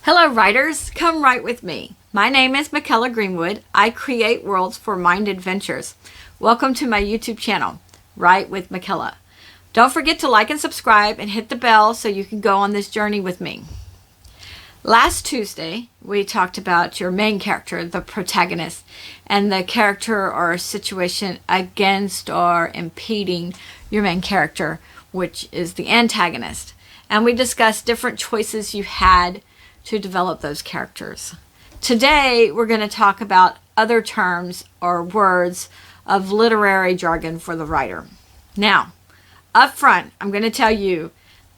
Hello writers, come write with me. My name is Mykela Greenwood. I create worlds for mind adventures. Welcome to my YouTube channel, Write with Mykela. Don't forget to like and subscribe and hit the bell so you can go on this journey with me. Last Tuesday, we talked about your main character, the protagonist, and the character or situation against or impeding your main character, which is the antagonist. And we discussed different choices you had to develop those characters. Today, we're going to talk about other terms or words of literary jargon for the writer. Now, up front, I'm going to tell you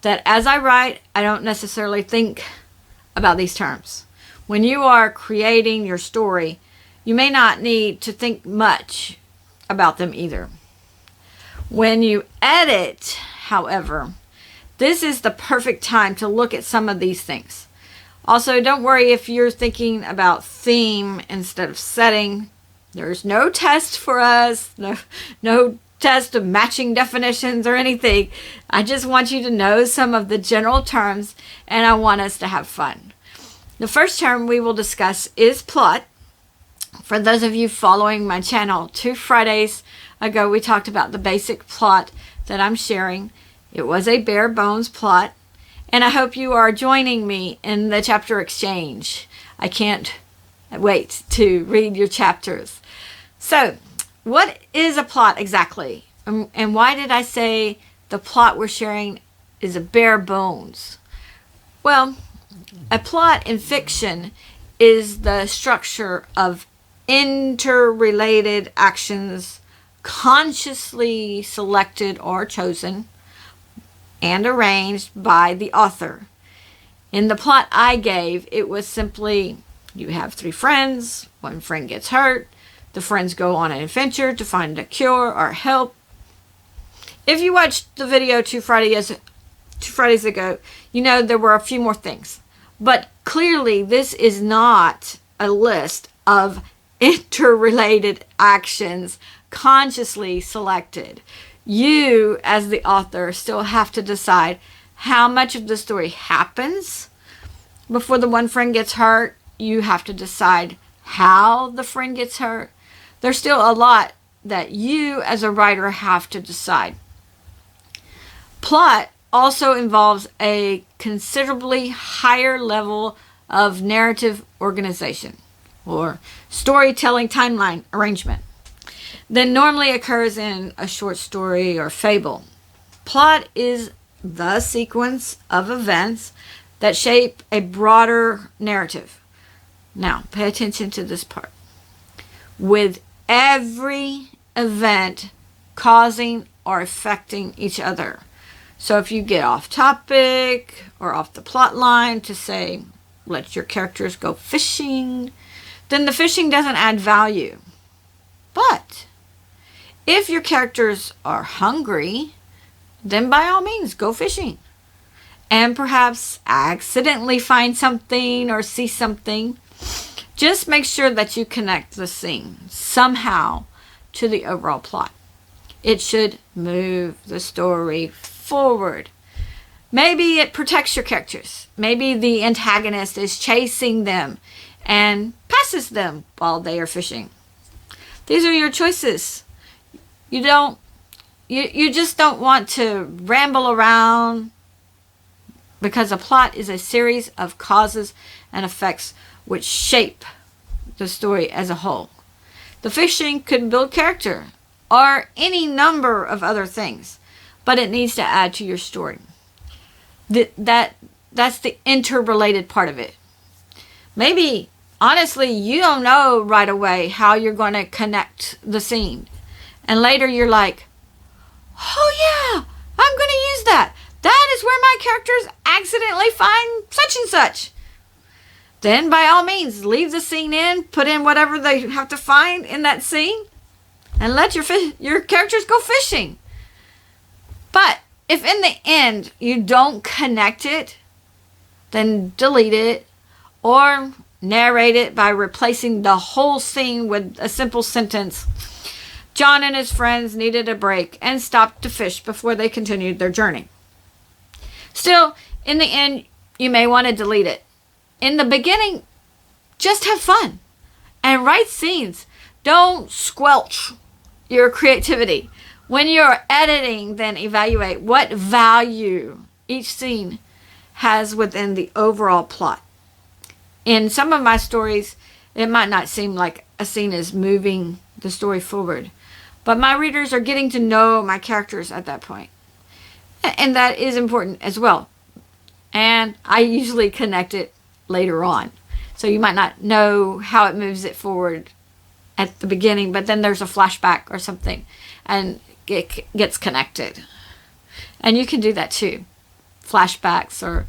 that as I write, I don't necessarily think about these terms. When you are creating your story, you may not need to think much about them either. When you edit, however, this is the perfect time to look at some of these things. Also, don't worry if you're thinking about theme instead of setting. There's no test for us, no test of matching definitions or anything. I just want you to know some of the general terms, and I want us to have fun. The first term we will discuss is plot. For those of you following my channel, 2 Fridays ago we talked about the basic plot that I'm sharing. It was a bare bones plot. And I hope you are joining me in the chapter exchange. I can't wait to read your chapters. So, what is a plot exactly? And why did I say the plot we're sharing is a bare bones? Well, a plot in fiction is the structure of interrelated actions consciously selected or chosen and arranged by the author. In the plot I gave, it was simply, you have 3 friends, one friend gets hurt, the friends go on an adventure to find a cure or help. If you watched the video 2 Fridays ago, you know there were a few more things. But clearly this is not a list of interrelated actions consciously selected. You, as the author, still have to decide how much of the story happens before the one friend gets hurt. You have to decide how the friend gets hurt. There's still a lot that you, as a writer, have to decide. Plot also involves a considerably higher level of narrative organization or storytelling timeline arrangement than normally occurs in a short story or fable. Plot is the sequence of events that shape a broader narrative. Now, pay attention to this part. With every event causing or affecting each other. So if you get off topic or off the plot line to say, let your characters go fishing, then the fishing doesn't add value. But if your characters are hungry, then by all means, go fishing. And perhaps accidentally find something or see something. Just make sure that you connect the scene somehow to the overall plot. It should move the story forward. Maybe it protects your characters. Maybe the antagonist is chasing them and passes them while they are fishing. These are your choices. You just don't want to ramble around, because a plot is a series of causes and effects which shape the story as a whole. The fishing could build character or any number of other things, but it needs to add to your story. That's the interrelated part of it. Maybe, honestly, you don't know right away how you're going to connect the scene. And later you're like, oh yeah, I'm going to use that. That is where my characters accidentally find such and such. Then by all means, leave the scene in, put in whatever they have to find in that scene, and let your characters go fishing. But if in the end you don't connect it, then delete it or narrate it by replacing the whole scene with a simple sentence. John and his friends needed a break and stopped to fish before they continued their journey. Still, in the end, you may want to delete it. in the beginning, just have fun and write scenes. Don't squelch your creativity. When you're editing, then evaluate what value each scene has within the overall plot. In some of my stories, it might not seem like a scene is moving the story forward, but my readers are getting to know my characters at that point. And that is important as well. And I usually connect it later on. So you might not know how it moves it forward at the beginning, but then there's a flashback or something and it gets connected. And you can do that too. Flashbacks or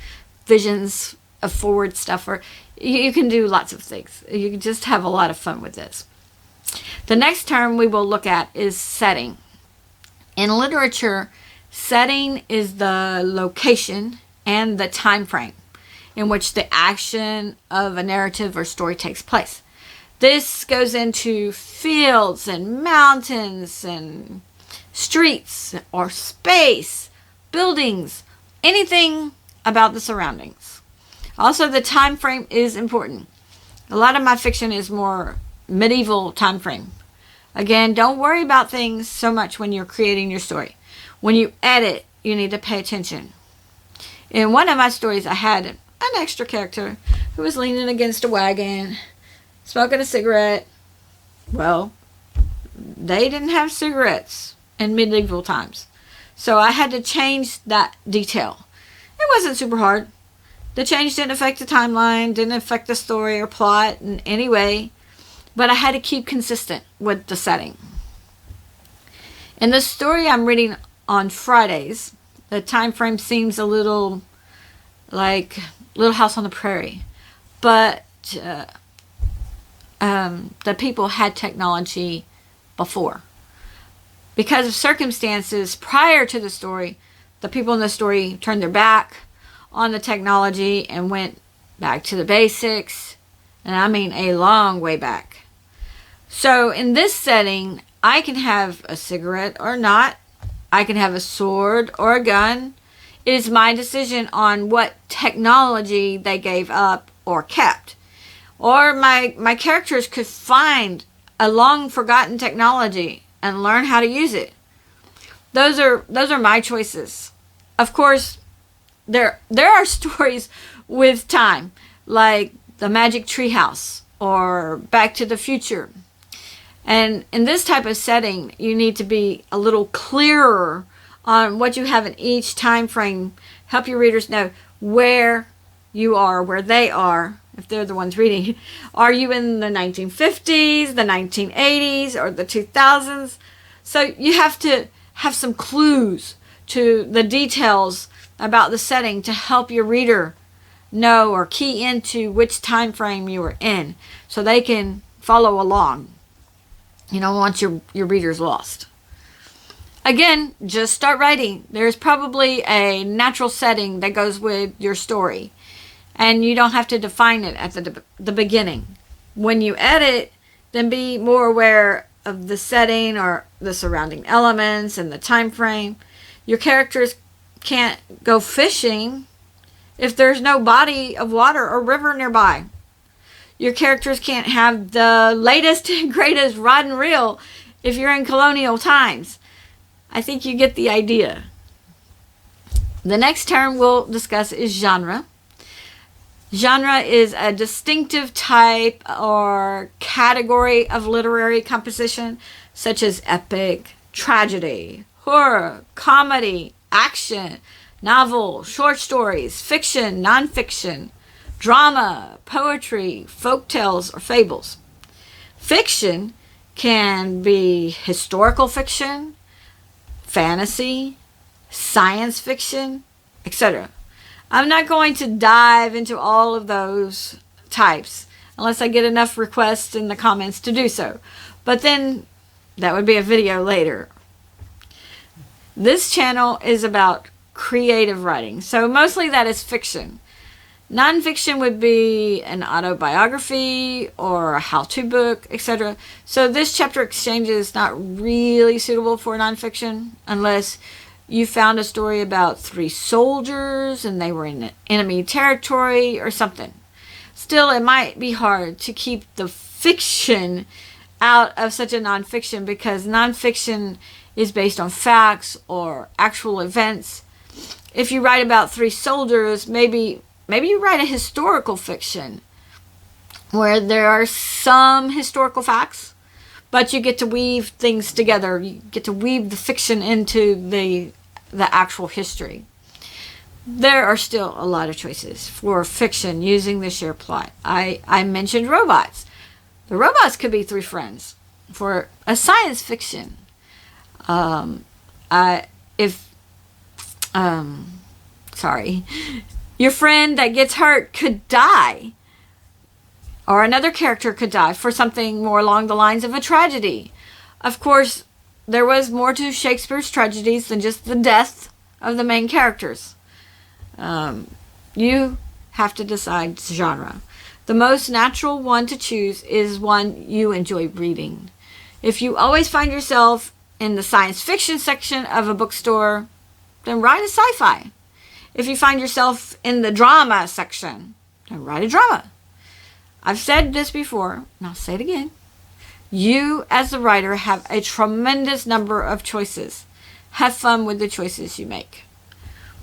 visions of forward stuff, or you can do lots of things. You can just have a lot of fun with this. The next term we will look at is setting. In literature, setting is the location and the time frame in which the action of a narrative or story takes place. This goes into fields and mountains and streets or space, buildings, anything about the surroundings. Also, the time frame is important. A lot of my fiction is more medieval time frame. Again, don't worry about things so much when you're creating your story. When you edit, you need to pay attention. In one of my stories, I had an extra character who was leaning against a wagon, smoking a cigarette. Well, they didn't have cigarettes in medieval times. So I had to change that detail. It wasn't super hard. The change didn't affect the timeline, didn't affect the story or plot in any way, but I had to keep consistent with the setting. In the story I'm reading on Fridays, the time frame seems a little like Little House on the Prairie, but the people had technology before. Because of circumstances prior to the story, the people in the story turned their back on the technology and went back to the basics, and I mean a long way back. So in this setting, I can have a cigarette or not. I can have a sword or a gun. It is my decision on what technology they gave up or kept. Or my characters could find a long forgotten technology and learn how to use it. Those are my choices. Of course, there are stories with time, like The Magic Treehouse or Back to the Future. And in this type of setting, you need to be a little clearer on what you have in each time frame. Help your readers know where you are, where they are, if they're the ones reading. Are you in the 1950s, the 1980s, or the 2000s? So you have to have some clues to the details about the setting to help your reader know or key into which time frame you are in so they can follow along. You don't want your readers lost. Again, just start writing. There's probably a natural setting that goes with your story, and you don't have to define it at the beginning. When you edit, then be more aware of the setting or the surrounding elements and the time frame. Your characters can't go fishing if there's no body of water or river nearby. Your characters can't have the latest and greatest rod and reel if you're in colonial times. I think you get the idea. The next term we'll discuss is genre. Genre is a distinctive type or category of literary composition, such as epic, tragedy, horror, comedy, action, novel, short stories, fiction, nonfiction, drama, poetry, folk tales, or fables. Fiction can be historical fiction, fantasy, science fiction, etc. I'm not going to dive into all of those types unless I get enough requests in the comments to do so. But then that would be a video later. This channel is about creative writing, so mostly that is fiction. Nonfiction would be an autobiography or a how-to book, etc. So this chapter exchange is not really suitable for nonfiction unless you found a story about 3 soldiers and they were in enemy territory or something. Still, it might be hard to keep the fiction out of such a nonfiction, because nonfiction is based on facts or actual events. If you write about 3 soldiers, maybe you write a historical fiction where there are some historical facts, but you get to weave things together. You get to weave the fiction into the actual history. There are still a lot of choices for fiction using the shared plot. I mentioned robots. The robots could be 3 friends. For a science fiction, your friend that gets hurt could die, or another character could die for something more along the lines of a tragedy. Of course, there was more to Shakespeare's tragedies than just the death of the main characters. You have to decide genre. The most natural one to choose is one you enjoy reading. If you always find yourself in the science fiction section of a bookstore, then write a sci-fi. If you find yourself in the drama section, then write a drama. I've said this before, and I'll say it again. You, as the writer, have a tremendous number of choices. Have fun with the choices you make.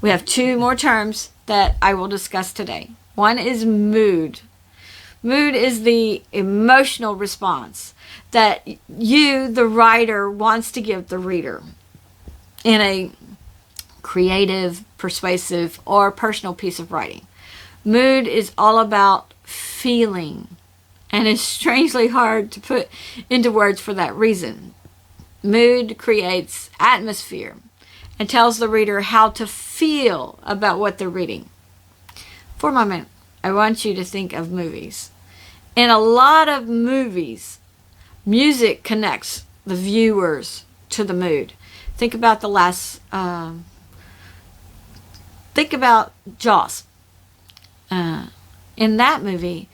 We have 2 more terms that I will discuss today. One is mood. Mood is the emotional response that you, the writer, wants to give the reader in a creative, persuasive, or personal piece of writing. Mood is all about feeling, and is strangely hard to put into words for that reason. Mood creates atmosphere and tells the reader how to feel about what they're reading. For a moment, I want you to think of movies. In a lot of movies, music connects the viewers to the mood. Think about think about Jaws. In that movie,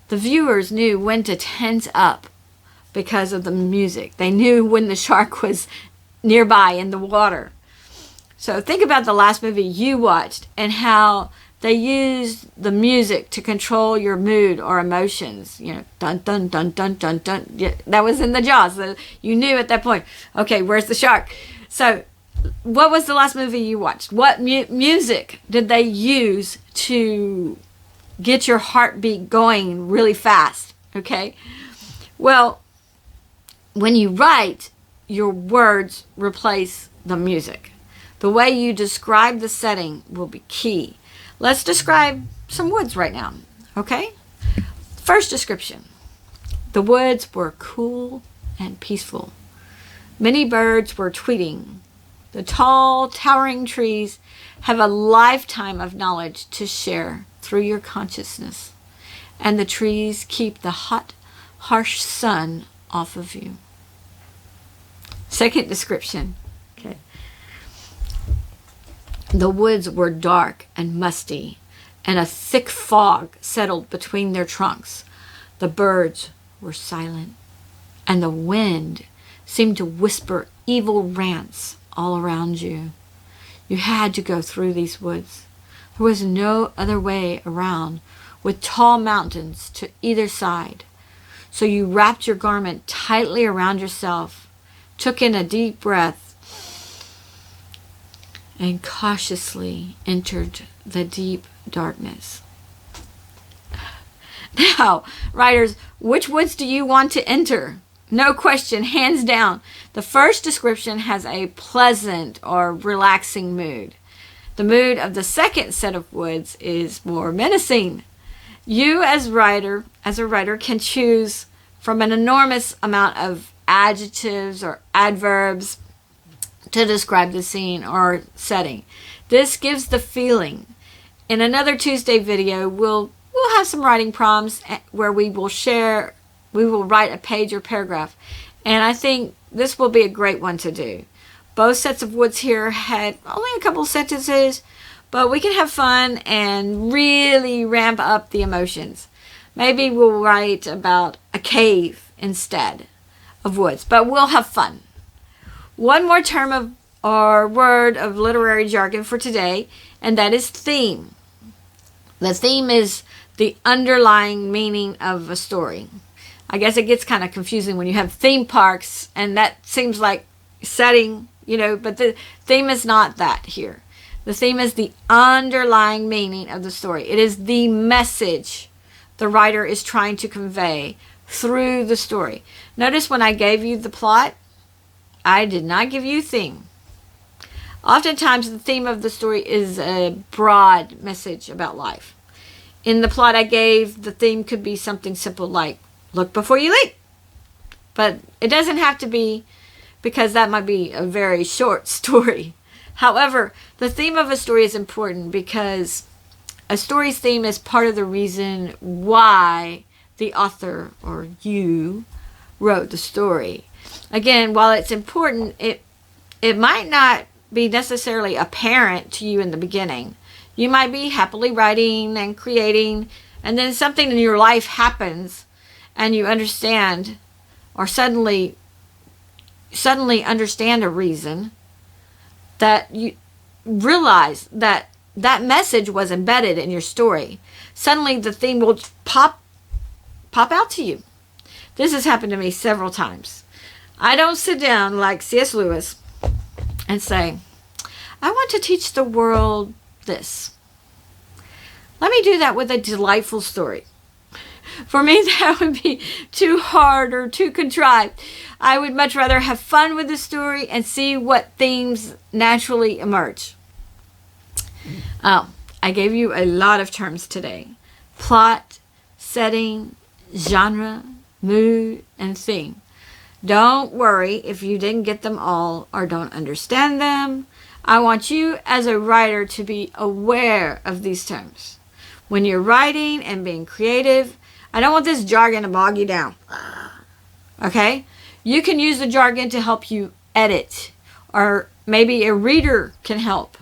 the viewers knew when to tense up because of the music. They knew when the shark was nearby in the water. So think about the last movie you watched and how they used the music to control your mood or emotions. You know, dun dun dun dun dun dun. Yeah, that was in the Jaws. So you knew at that point, okay, where's the shark? So what was the last movie you watched? What music did they use to get your heartbeat going really fast? Okay. Well, when you write, your words replace the music. The way you describe the setting will be key. Let's describe some woods right now, okay? First description. The woods were cool and peaceful. Many birds were tweeting. The tall, towering trees have a lifetime of knowledge to share through your consciousness. And the trees keep the hot, harsh sun off of you. Second description. Okay. The woods were dark and musty, and a thick fog settled between their trunks. The birds were silent, and the wind seemed to whisper evil rants all around you. You had to go through these woods. There was no other way around, with tall mountains to either side. So you wrapped your garment tightly around yourself, took in a deep breath, and cautiously entered the deep darkness. Now, writers, which woods do you want to enter? No question, hands down. The first description has a pleasant or relaxing mood. The mood of the second set of woods is more menacing. You, as a writer, can choose from an enormous amount of adjectives or adverbs to describe the scene or setting. This gives the feeling. In another Tuesday video, we'll have some writing prompts where we will write a page or paragraph. And I think this will be a great one to do. Both sets of woods here had only a couple sentences, but we can have fun and really ramp up the emotions. Maybe we'll write about a cave instead of woods, but we'll have fun. One more term or word of literary jargon for today, and that is theme. The theme is the underlying meaning of a story. I guess it gets kind of confusing when you have theme parks, and that seems like setting, but the theme is not that here. The theme is the underlying meaning of the story. It is the message the writer is trying to convey through the story. Notice when I gave you the plot, I did not give you theme. Oftentimes the theme of the story is a broad message about life. In the plot I gave, the theme could be something simple like, look before you leap. But it doesn't have to be, because that might be a very short story. However, the theme of a story is important because a story's theme is part of the reason why the author or you wrote the story. Again, while it's important, it might not be necessarily apparent to you in the beginning. You might be happily writing and creating, and then something in your life happens and you understand, or suddenly understand a reason that you realize that message was embedded in your story. Suddenly the theme will pop out to you. This has happened to me several times. I don't sit down like C.S. Lewis and say, I want to teach the world this. Let me do that with a delightful story. For me, that would be too hard or too contrived. I would much rather have fun with the story and see what themes naturally emerge. I gave you a lot of terms today. Plot, setting, genre, mood, and theme. Don't worry if you didn't get them all or don't understand them. I want you as a writer to be aware of these terms. When you're writing and being creative, I don't want this jargon to bog you down. Okay? You can use the jargon to help you edit, or maybe a reader can help.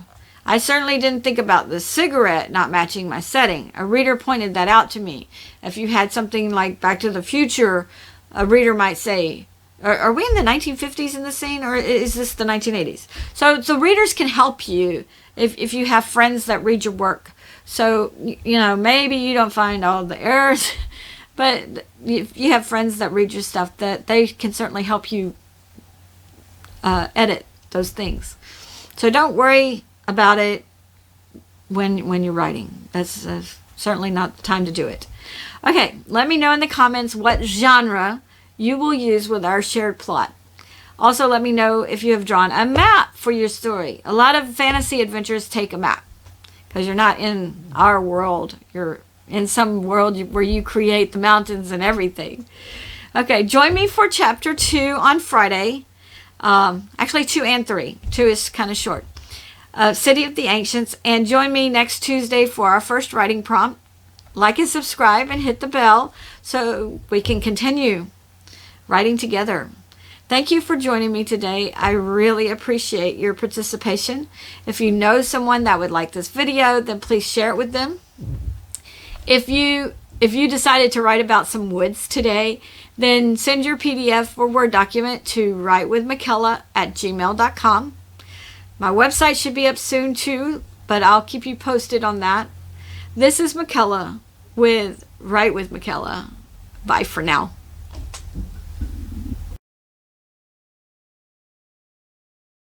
I certainly didn't think about the cigarette not matching my setting. A reader pointed that out to me. If you had something like Back to the Future, a reader might say, are we in the 1950s in the scene, or is this the 1980s? So readers can help you if you have friends that read your work. So, maybe you don't find all the errors, but if you have friends that read your stuff, that they can certainly help you edit those things. So don't worry about it when you're writing. That's certainly not the time to do it. Okay, let me know in the comments what genre you will use with our shared plot. Also, let me know if you have drawn a map for your story. A lot of fantasy adventures take a map because you're not in our world. You're in some world where you create the mountains and everything. Okay, join me for chapter 2 on Friday. Actually, 2 and 3. 2 is kind of short. City of the Ancients. And join me next Tuesday for our first writing prompt. Like and subscribe and hit the bell so we can continue writing together. Thank you for joining me today. I really appreciate your participation. If you know someone that would like this video, then please share it with them. If you decided to write about some woods today, then send your PDF or Word document to writewithmykela@gmail.com. My website should be up soon too, but I'll keep you posted on that. This is Mykela with Write with Mykela. Bye for now.